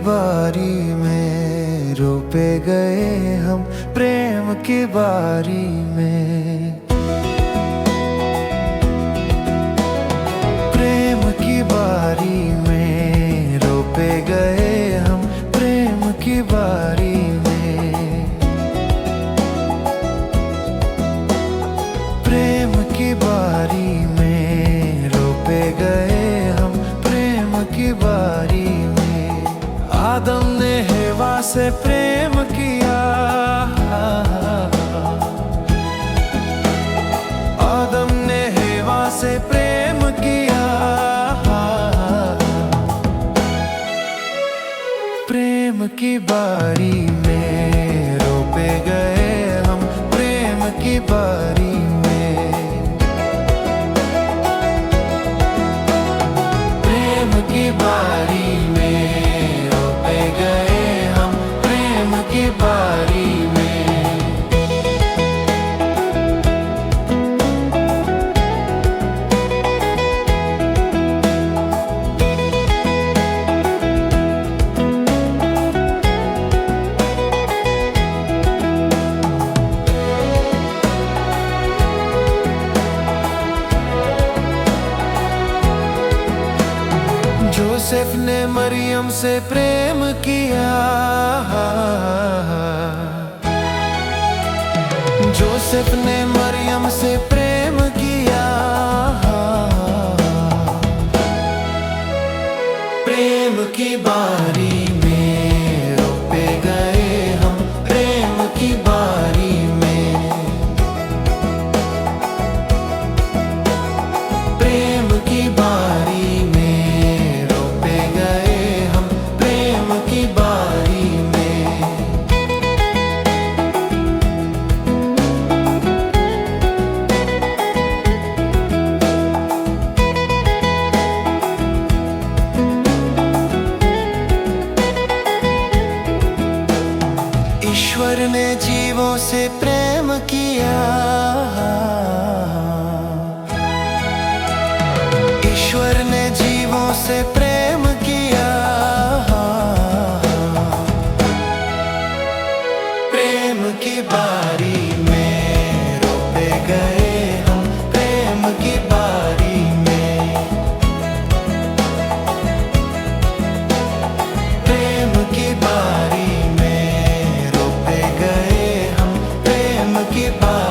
बारी में रोपे गए हम प्रेम की बारी में। प्रेम की बारी में रोपे गए हम प्रेम की बारी में। प्रेम की बारी में रोपे गए हम प्रेम की बारी में। आदम ने हवा से प्रेम किया, आदम ने हवा से प्रेम किया। प्रेम की बारी में रोपे गए हम प्रेम की बारी में। प्रेम की बारी में रोपे गए हम प्रेम की बारी में। जोसेफ ने मरियम से प्रेम किया, जोसेफ ने मरियम से प्रेम किया। प्रेम की बारी में रोपे गए हम प्रेम की बारी में। प्रेम की बारी में रोपे गए हम प्रेम की बारी में। ईश्वर ने जीवों से प्रेम किया, ईश्वर ने जीवों से प्रेम किया। प्रेम की बारी में रोपे गए हम प्रेम की बारी में। प्रेम की बारी में रोपे गए हम प्रेम की बारी।